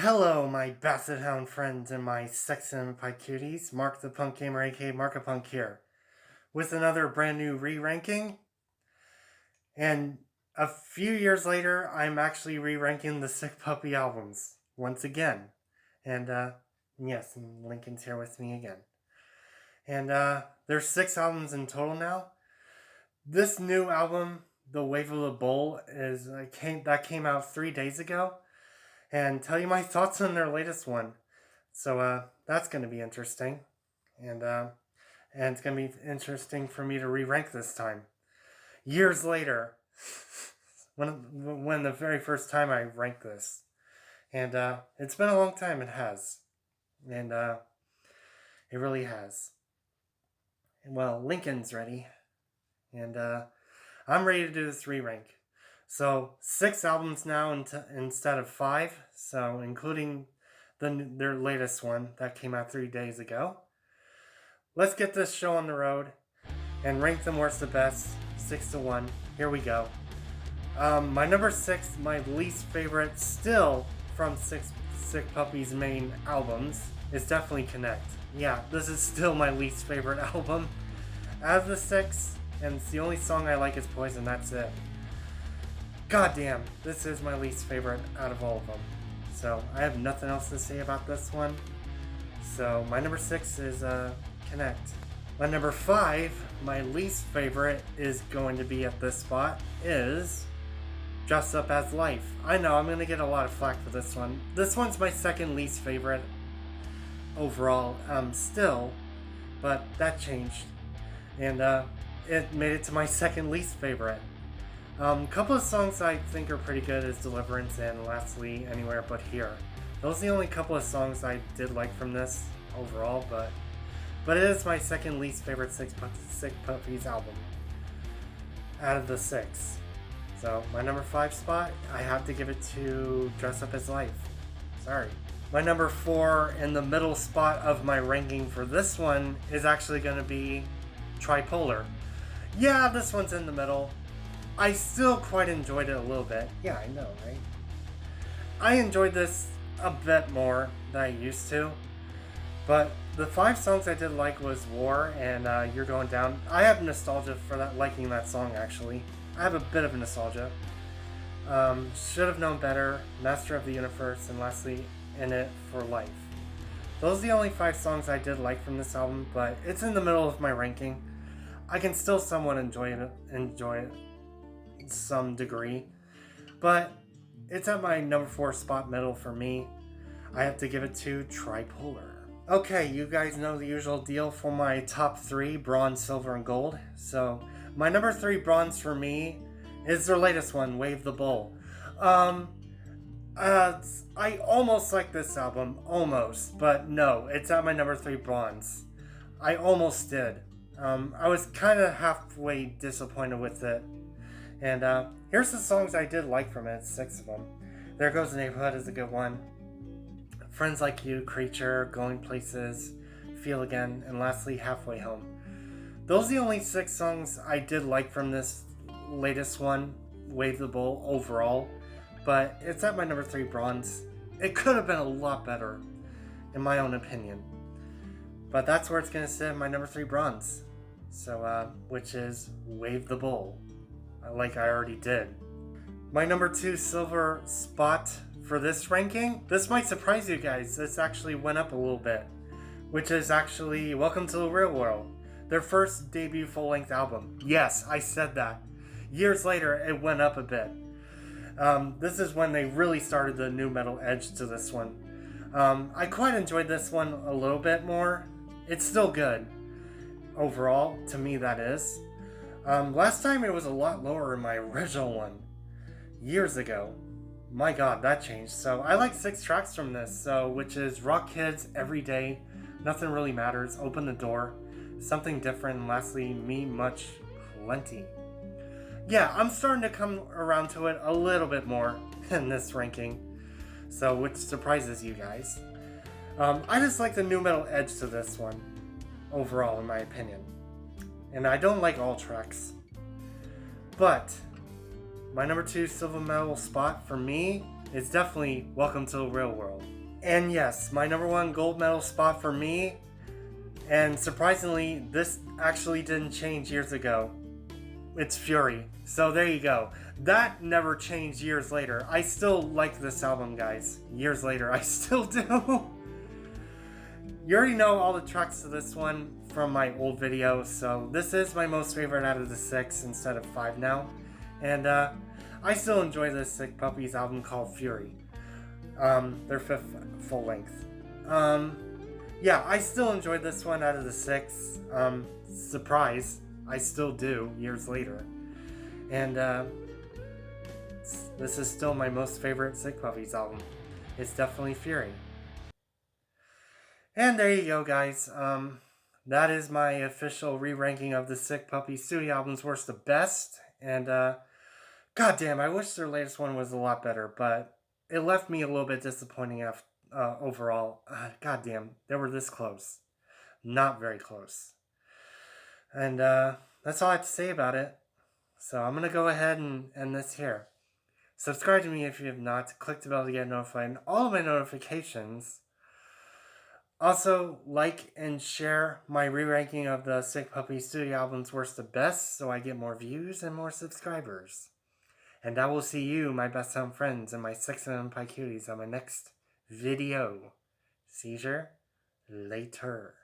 Hello, my Basset Hound friends and my sex-identified cuties. Mark the Punk Gamer, a.k.a. Markapunk here, with another brand new re-ranking. And a few years later, I'm actually re-ranking the Sick Puppy albums once again. And yes, and Lincoln's here with me again. And there's 6 albums in total now. This new album, The Wave of the Bull, came out 3 days ago. And tell you my thoughts on their latest one. So that's going to be interesting. And it's going to be interesting for me to re-rank this time. Years later, when the very first time I ranked this. And it's been a long time, it has. And it really has. Well, Lincoln's ready. And I'm ready to do this re-rank. So 6 albums now instead of 5. So including their latest one that came out 3 days ago. Let's get this show on the road and rank them worst to best, 6 to 1. Here we go. My number 6, my least favorite, still from Sick Puppy's main albums, is definitely Connect. Yeah, this is still my least favorite album. Out of the 6, and it's the only song I like is Poison, that's it. God damn, this is my least favorite out of all of them. So I have nothing else to say about this one. So my number 6 is Connect. My number 5, my least favorite, is going to be at this spot, is Dress Up as Life. I know, I'm going to get a lot of flack for this one. This one's my second least favorite overall, still, but that changed. And it made it to my second least favorite. A couple of songs I think are pretty good is Deliverance and lastly Anywhere But Here. Those are the only couple of songs I did like from this overall, but it is my second least favorite Sick Puppies album out of the 6. So my number 5 spot, I have to give it to Dress Up as Life. Sorry. My number 4 in the middle spot of my ranking for this one is actually going to be Tripolar. Yeah, this one's in the middle. I still quite enjoyed it a little bit. Yeah, I know, right? I enjoyed this a bit more than I used to. But the 5 songs I did like was War and You're Going Down. I have nostalgia for that, liking that song actually. I have a bit of nostalgia. Should Have Known Better, Master of the Universe, and lastly, In It for Life. Those are the only 5 songs I did like from this album, but it's in the middle of my ranking. I can still somewhat enjoy it some degree, but it's at my number 4 spot middle for me. I have to give it to Tripolar. Okay, you guys know the usual deal for my top 3, bronze, silver, and gold. So my number 3 bronze for me is their latest one, Wave the Bull. I almost like this album, almost, but no, it's at my number 3 bronze. I almost did. I was kind of halfway disappointed with it. And here's the songs I did like from it, 6 of them. There Goes the Neighborhood is a good one. Friends Like You, Creature, Going Places, Feel Again, and lastly, Halfway Home. Those are the only 6 songs I did like from this latest one, Wave the Bull, overall. But it's at my number 3 bronze. It could have been a lot better, in my own opinion. But that's where it's going to sit in my number 3 bronze. So, which is Wave the Bull, like I already did. My number 2 silver spot for this ranking, this might surprise you guys, this actually went up a little bit, which is actually Welcome to the Real World, their first debut full-length album. Yes, I said that. Years later, it went up a bit. This is when they really started the nu metal edge to this one. I quite enjoyed this one a little bit more. It's still good, overall, to me that is. Last time it was a lot lower in my original one, years ago. My god, that changed. So I like 6 tracks from this, which is Rock Kids, Every Day, Nothing Really Matters, Open the Door, Something Different, and lastly, Me Much Plenty. Yeah, I'm starting to come around to it a little bit more in this ranking, so which surprises you guys. I just like the nu metal edge to this one, overall, in my opinion. And I don't like all tracks. But my number 2 silver medal spot for me it's definitely Welcome to the Real World. And yes, my number one gold medal spot for me, and surprisingly, this actually didn't change years ago. It's Fury. So there you go. That never changed years later. I still like this album, guys. Years later, I still do. You already know all the tracks to this one from my old video, so this is my most favorite out of the 6 instead of 5 now. And I still enjoy this Sick Puppies album called Fury. Their 5th full length. Yeah, I still enjoyed this one out of the 6. Surprise, I still do years later. And this is still my most favorite Sick Puppies album. It's definitely Fury. And there you go, guys. That is my official re-ranking of the Sick Puppies studio albums worst to best. And goddamn, I wish their latest one was a lot better, but it left me a little bit disappointing overall. Goddamn, they were this close. Not very close. And that's all I have to say about it. So I'm going to go ahead and end this here. Subscribe to me if you have not. Click the bell to get notified and all of my notifications. Also, like and share my re-ranking of the Sick Puppy Studio albums worst to best so I get more views and more subscribers. And I will see you, my best home friends, and my 6 Pie Cuties on my next video. Seizure later.